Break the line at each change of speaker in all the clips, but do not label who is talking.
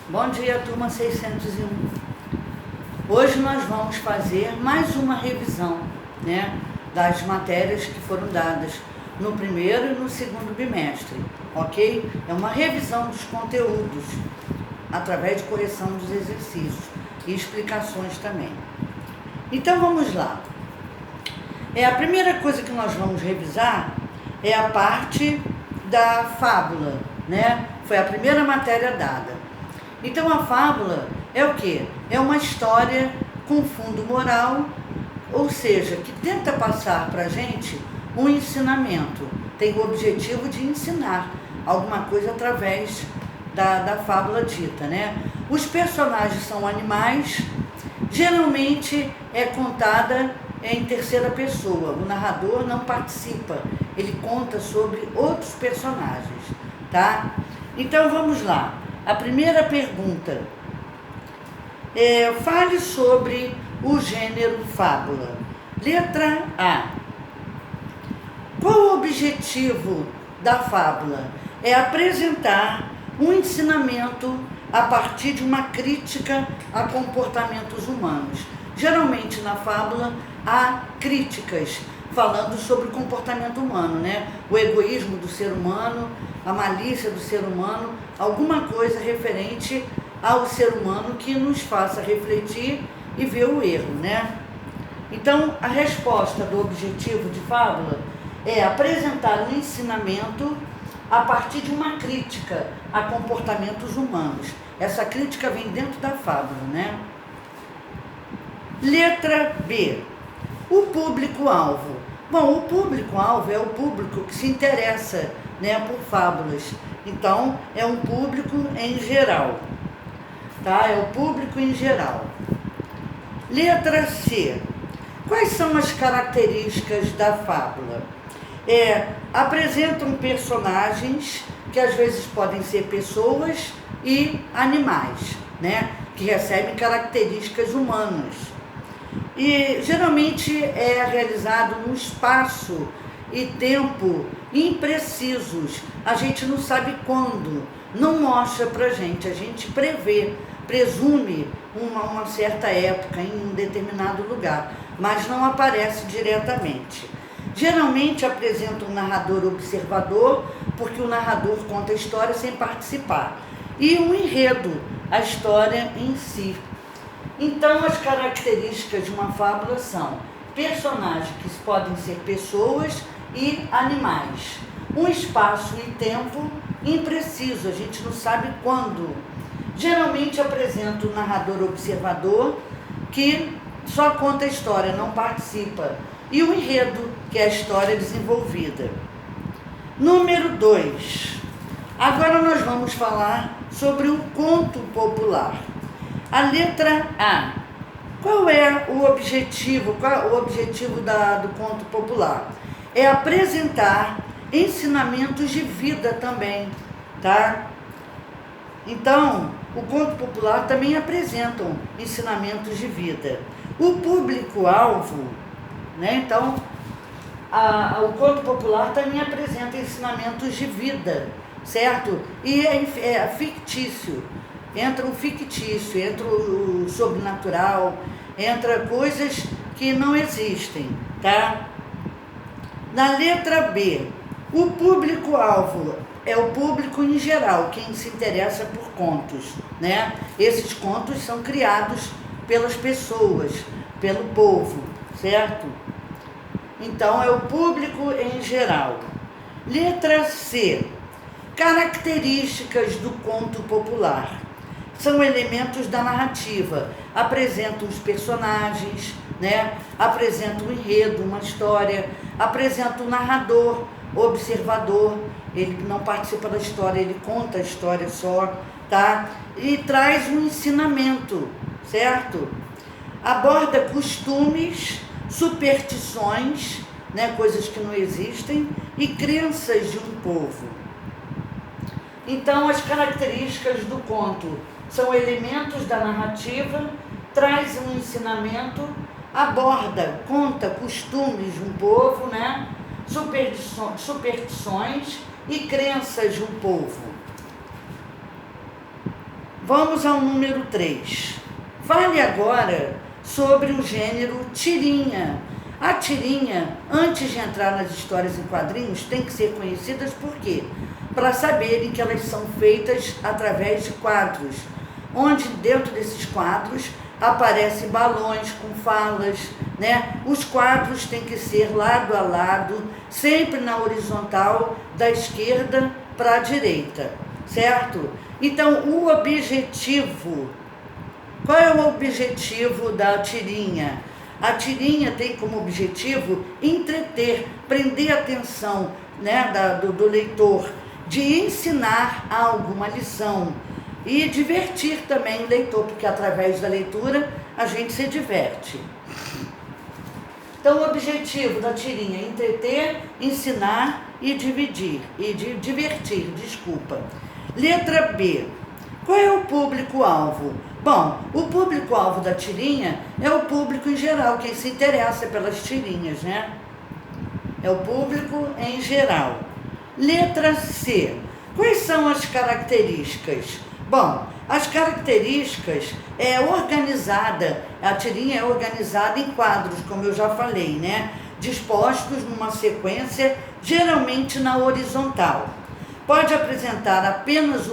Bom dia, turma 601. Hoje nós vamos fazer mais uma revisão, das matérias que foram dadas no primeiro e no segundo bimestre, ok? É uma revisão dos conteúdos, através de correção dos exercícios e explicações também. Então vamos lá. A primeira coisa que nós vamos revisar é a parte da fábula, Foi a primeira matéria dada. Então a fábula é o quê? É uma história com fundo moral, ou seja, que tenta passar para a gente um ensinamento. Tem o objetivo de ensinar alguma coisa através da fábula dita, Os personagens são animais, geralmente é contada em terceira pessoa. O narrador não participa, ele conta sobre outros personagens, tá? Então vamos lá. A primeira pergunta fale sobre o gênero fábula. Letra A. Qual o objetivo da fábula? É apresentar um ensinamento a partir de uma crítica a comportamentos humanos. Geralmente na fábula há críticas falando sobre o comportamento humano, O egoísmo do ser humano, a malícia do ser humano, alguma coisa referente ao ser humano que nos faça refletir e ver o erro, Então, a resposta do objetivo de fábula é apresentar um ensinamento a partir de uma crítica a comportamentos humanos. Essa crítica vem dentro da fábula, Letra B. O público-alvo. Bom, o público-alvo é o público que se interessa, por fábulas. Então, é um público em geral, tá? É o público em geral. Letra C. Quais são as características da fábula? Apresentam personagens que às vezes podem ser pessoas e animais, que recebem características humanas. E geralmente é realizado num espaço e tempo imprecisos. A gente não sabe quando, não mostra pra gente, a gente presume uma certa época em um determinado lugar, mas não aparece diretamente. Geralmente apresenta um narrador observador, porque o narrador conta a história sem participar, e um enredo, a história em si. Então, as características de uma fábula são personagens que podem ser pessoas e animais. Um espaço e tempo impreciso, a gente não sabe quando. Geralmente apresenta um narrador observador que só conta a história, não participa. E o enredo, que é a história desenvolvida. Número 2. Agora nós vamos falar sobre o conto popular. A letra A. Qual é o objetivo? Qual é o objetivo do conto popular? É apresentar ensinamentos de vida também, tá? Então, o conto popular também apresenta ensinamentos de vida. O público-alvo, Então, o conto popular também apresenta ensinamentos de vida, certo? E é fictício. Entra o fictício, entra o sobrenatural, entra coisas que não existem, tá? Na letra B, o público-alvo é o público em geral, quem se interessa por contos, Esses contos são criados pelas pessoas, pelo povo, certo? Então, é o público em geral. Letra C, características do conto popular. São elementos da narrativa, apresentam os personagens, apresentam o enredo, uma história, apresentam o narrador, o observador, ele não participa da história, ele conta a história só, tá? E traz um ensinamento, certo? Aborda costumes, superstições, coisas que não existem, e crenças de um povo. Então, as características do conto são elementos da narrativa, traz um ensinamento, aborda, conta costumes de um povo, superstições e crenças de um povo. Vamos ao número 3. Fale agora sobre o gênero tirinha. A tirinha, antes de entrar nas histórias em quadrinhos, tem que ser conhecidas por quê? Para saberem que elas são feitas através de quadros, onde dentro desses quadros aparecem balões com falas, né? Os quadros têm que ser lado a lado, sempre na horizontal, da esquerda para a direita, certo? Então, o objetivo, qual é o objetivo da tirinha? A tirinha tem como objetivo entreter, prender a atenção, né, do leitor, de ensinar algo, uma lição, e divertir também o leitor, porque através da leitura a gente se diverte. Então, o objetivo da tirinha é entreter, ensinar e divertir. Letra B. Qual é o público-alvo? Bom, o público-alvo da tirinha é o público em geral, quem se interessa pelas tirinhas, né? É o público em geral. Letra C. Quais são as características? Bom, as características a tirinha é organizada em quadros, como eu já falei, né? Dispostos numa sequência, geralmente na horizontal. Pode apresentar apenas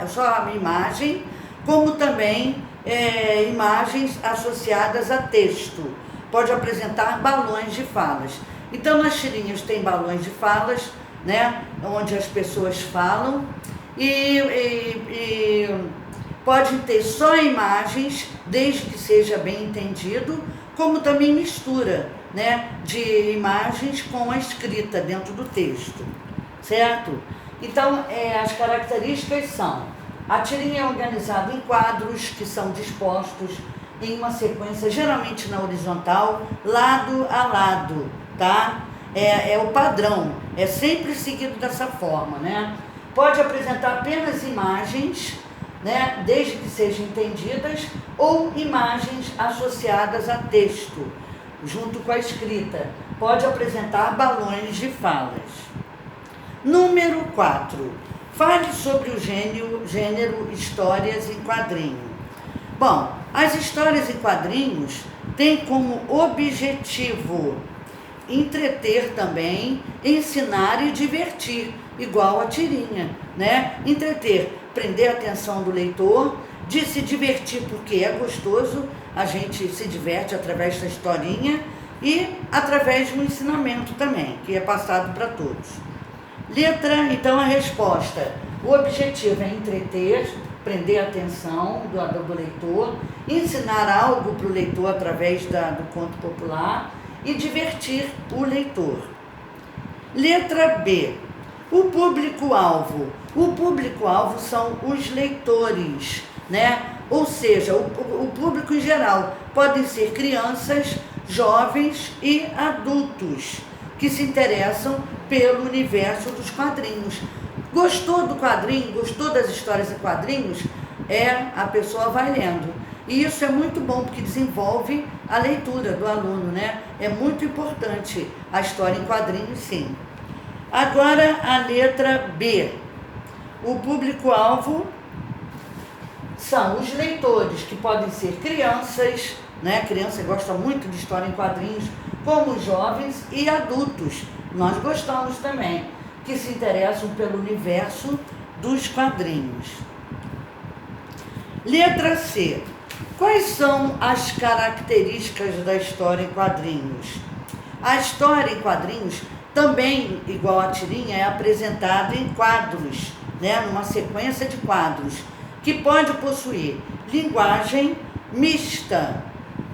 só uma imagem, como também imagens associadas a texto. Pode apresentar balões de falas. Então, nas tirinhas tem balões de falas, né, onde as pessoas falam, e pode ter só imagens, desde que seja bem entendido, como também mistura, né, de imagens com a escrita dentro do texto, certo? Então, as características são: a tirinha é organizada em quadros que são dispostos em uma sequência, geralmente na horizontal, lado a lado, tá? É o padrão, é sempre seguido dessa forma, né? Pode apresentar apenas imagens, né, desde que sejam entendidas, ou imagens associadas a texto, junto com a escrita. Pode apresentar balões de falas. Número 4. Fale sobre o gênero histórias em quadrinho. Bom, as histórias em quadrinhos têm como objetivo entreter também, ensinar e divertir, igual a tirinha, né? Entreter, prender a atenção do leitor, de se divertir porque é gostoso, a gente se diverte através da historinha e através de um ensinamento também, que é passado para todos. Então a resposta: o objetivo é entreter, prender a atenção do leitor, ensinar algo para o leitor através do conto popular e divertir o leitor. Letra B. O público-alvo. O público-alvo são os leitores, né? Ou seja, o público em geral podem ser crianças, jovens e adultos que se interessam pelo universo dos quadrinhos. Gostou do quadrinho, gostou das histórias em quadrinhos? A pessoa vai lendo. E isso é muito bom, porque desenvolve a leitura do aluno, né? É muito importante a história em quadrinhos, sim. Agora, a letra B. O público-alvo são os leitores, que podem ser crianças, né? Criança gosta muito de história em quadrinhos, como jovens e adultos. Nós gostamos também, que se interessam pelo universo dos quadrinhos. Letra C. Quais são as características da história em quadrinhos? A história em quadrinhos também, igual a tirinha, é apresentada em quadros, né? Numa sequência de quadros, que pode possuir linguagem mista.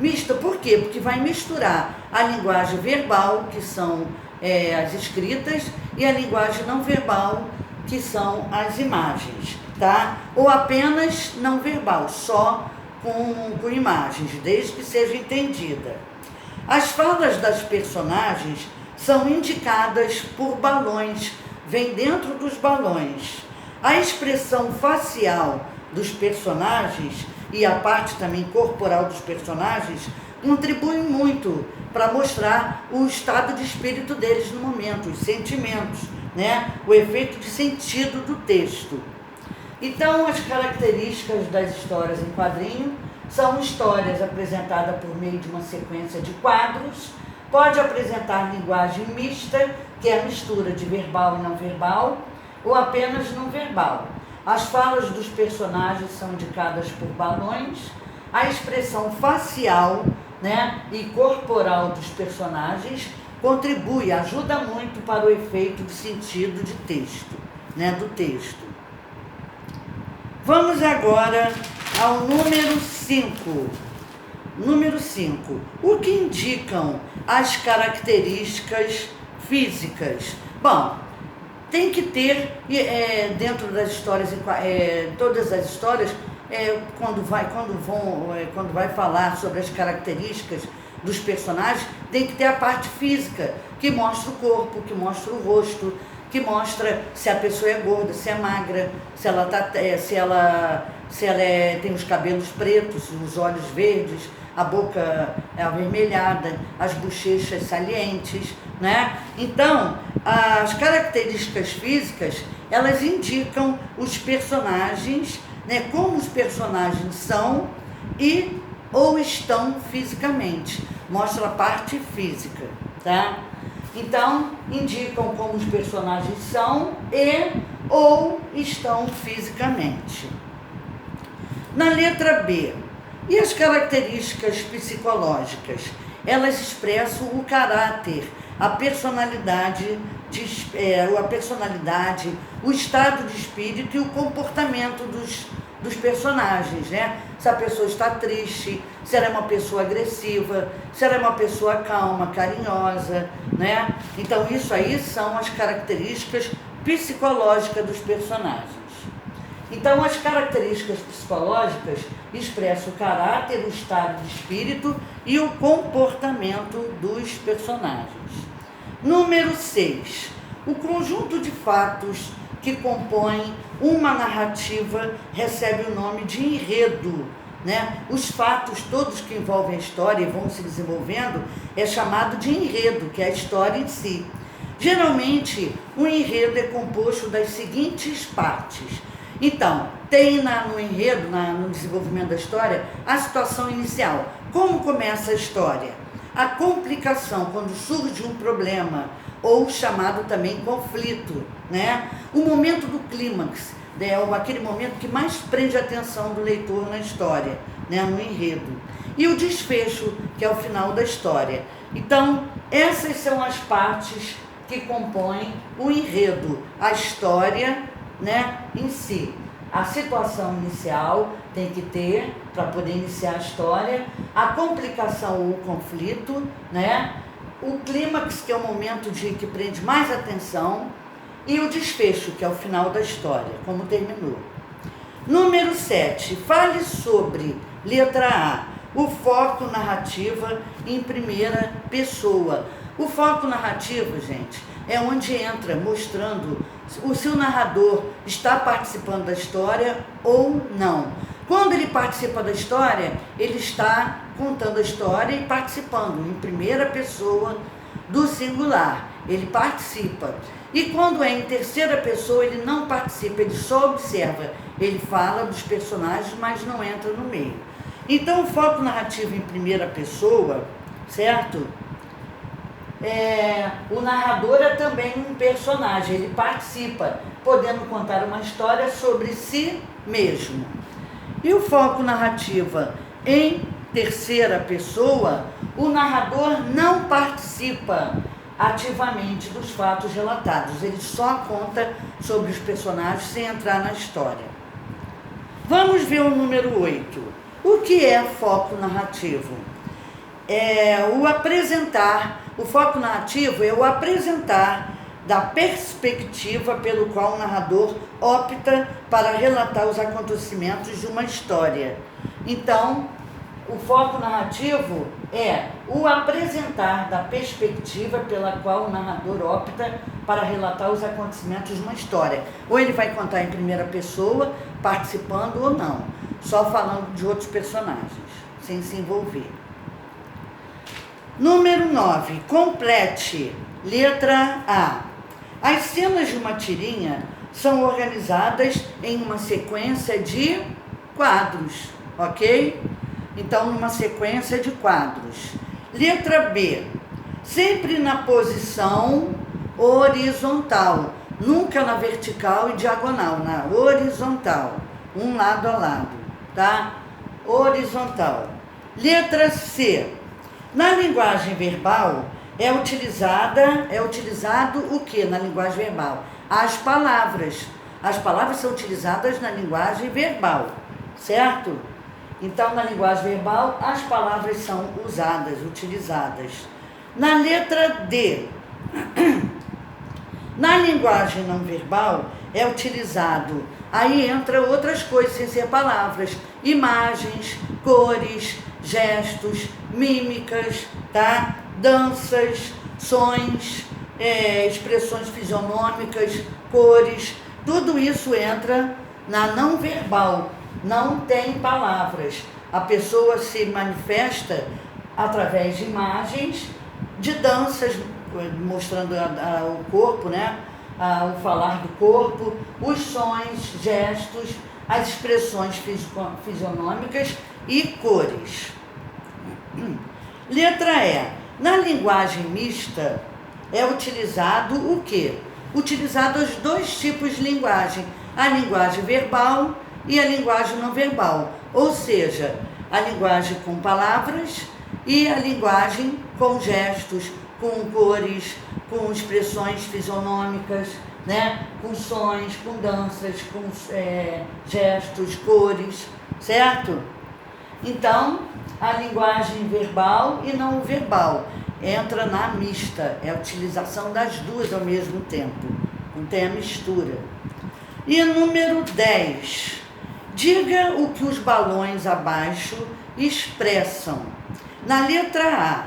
Mista por quê? Porque vai misturar a linguagem verbal, que são as escritas, e a linguagem não verbal, que são as imagens, tá? Ou apenas não verbal, só com imagens, desde que seja entendida. As falas das personagens são indicadas por balões, vem dentro dos balões. A expressão facial dos personagens e a parte também corporal dos personagens contribuem muito para mostrar o estado de espírito deles no momento, os sentimentos, né? O efeito de sentido do texto. Então, as características das histórias em quadrinho são histórias apresentadas por meio de uma sequência de quadros, pode apresentar linguagem mista, que é a mistura de verbal e não verbal, ou apenas não verbal. As falas dos personagens são indicadas por balões, a expressão facial, né, e corporal dos personagens contribui, ajuda muito para o efeito de sentido de texto, né, do texto. Vamos agora ao número 5. Número 5. O que indicam as características físicas? Bom, tem que ter, dentro das histórias, todas as histórias, quando vai falar sobre as características dos personagens, tem que ter a parte física, que mostra o corpo, que mostra o rosto, que mostra se a pessoa é gorda, se é magra, se ela tem os cabelos pretos, os olhos verdes, a boca é avermelhada, as bochechas salientes, né? Então, as características físicas, elas indicam os personagens, né? Como os personagens são e ou estão fisicamente. Mostra a parte física, tá? Então, indicam como os personagens são e ou estão fisicamente. Na letra B, e as características psicológicas? Elas expressam o caráter, a personalidade, o estado de espírito e o comportamento dos personagens, né? Se a pessoa está triste, se ela é uma pessoa agressiva, se ela é uma pessoa calma, carinhosa, né? Então, isso aí são as características psicológicas dos personagens. Então, as características psicológicas expressam o caráter, o estado de espírito e o comportamento dos personagens. Número 6. O conjunto de fatos que compõem uma narrativa recebe o nome de enredo, né? Os fatos todos que envolvem a história e vão se desenvolvendo é chamado de enredo, que é a história em si. Geralmente, o enredo é composto das seguintes partes. Então, tem no enredo, no desenvolvimento da história, a situação inicial. Como começa a história? A complicação, quando surge um problema, ou chamado também conflito, né? O momento do clímax, né? Aquele momento que mais prende a atenção do leitor na história, né? No enredo. E o desfecho, que é o final da história. Então, essas são as partes que compõem o enredo, a história, né, em si. A situação inicial tem que ter, para poder iniciar a história, a complicação ou o conflito, né, o clímax, que é o momento que prende mais atenção, e o desfecho, que é o final da história, como terminou. Número 7. Fale sobre, letra A, o foco narrativa em primeira pessoa. O foco narrativo, gente, é onde entra mostrando se o narrador está participando da história ou não. Quando ele participa da história, ele está contando a história e participando em primeira pessoa do singular. Ele participa. E quando é em terceira pessoa, ele não participa, ele só observa. Ele fala dos personagens, mas não entra no meio. Então, o foco narrativo em primeira pessoa, certo? O narrador é também um personagem, ele participa, podendo contar uma história sobre si mesmo. E o foco narrativa em terceira pessoa, o narrador não participa ativamente dos fatos relatados, ele só conta sobre os personagens sem entrar na história. Vamos ver o número 8. O que é foco narrativo? O foco narrativo é o apresentar da perspectiva pelo qual o narrador opta para relatar os acontecimentos de uma história. Então, o foco narrativo é o apresentar da perspectiva pela qual o narrador opta para relatar os acontecimentos de uma história. Ou ele vai contar em primeira pessoa, participando ou não, só falando de outros personagens, sem se envolver. Número 9. Complete. Letra A. As cenas de uma tirinha são organizadas em uma sequência de quadros, ok? Então, numa sequência de quadros. Letra B, sempre na posição horizontal, nunca na vertical e diagonal, na horizontal, um lado a lado, tá? Horizontal. Letra C, na linguagem verbal é utilizado o que na linguagem verbal? As palavras. As palavras são utilizadas na linguagem verbal, certo? Então, na linguagem verbal, as palavras são utilizadas. Na letra D, na linguagem não verbal, é utilizado, aí entra outras coisas sem ser palavras, imagens, cores, gestos, mímicas, tá? Danças, sons, expressões fisionômicas, cores, tudo isso entra na não verbal, não tem palavras. A pessoa se manifesta através de imagens, de danças, mostrando o corpo, né? O falar do corpo, os sons, gestos, as expressões fisionômicas e cores. Letra E. Na linguagem mista é utilizado o quê? Utilizado os dois tipos de linguagem, a linguagem verbal e a linguagem não verbal, ou seja, a linguagem com palavras e a linguagem com gestos, com cores, com expressões fisionômicas, né? Com sons, com danças, com gestos, cores, certo? Então, a linguagem verbal e não verbal entra na mista, é a utilização das duas ao mesmo tempo, não tem a mistura. E número 10, diga o que os balões abaixo expressam. Na letra A,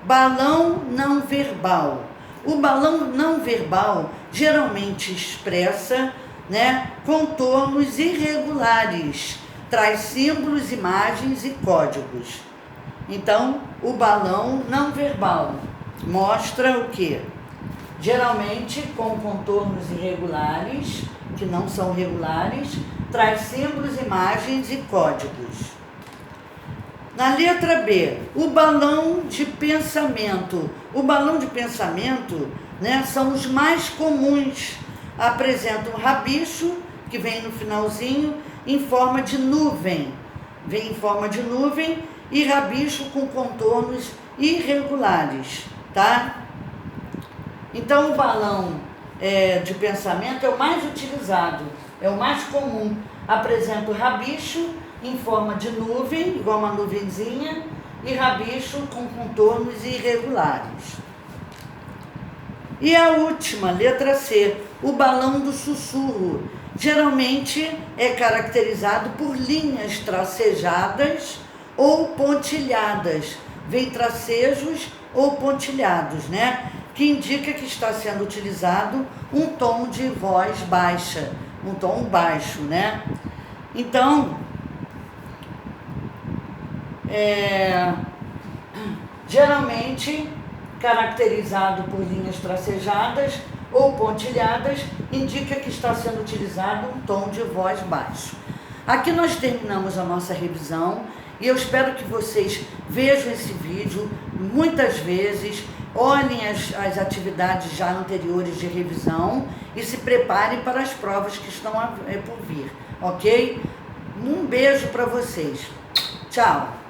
balão não verbal. O balão não verbal geralmente expressa, né, contornos irregulares, traz símbolos, imagens e códigos. Então, o balão não verbal mostra o quê? Geralmente com contornos irregulares, que não são regulares, traz símbolos, imagens e códigos. Na letra B, o balão de pensamento. O balão de pensamento, né, são os mais comuns. Apresentam um rabicho, que vem no finalzinho, em forma de nuvem. Vem em forma de nuvem e rabicho com contornos irregulares, tá? Então, o balão de pensamento é o mais utilizado, é o mais comum. Apresenta o rabicho em forma de nuvem, igual uma nuvenzinha, e rabicho com contornos irregulares. E a última, letra C, o balão do sussurro. Geralmente é caracterizado por linhas tracejadas ou pontilhadas. Vem tracejos ou pontilhados, né? Que indica que está sendo utilizado um tom de voz baixa, um tom baixo, né? Então, geralmente caracterizado por linhas tracejadas ou pontilhadas, indica que está sendo utilizado um tom de voz baixo. Aqui nós terminamos a nossa revisão e eu espero que vocês vejam esse vídeo muitas vezes, olhem as atividades já anteriores de revisão e se preparem para as provas que estão por vir, ok? Um beijo para vocês. Tchau!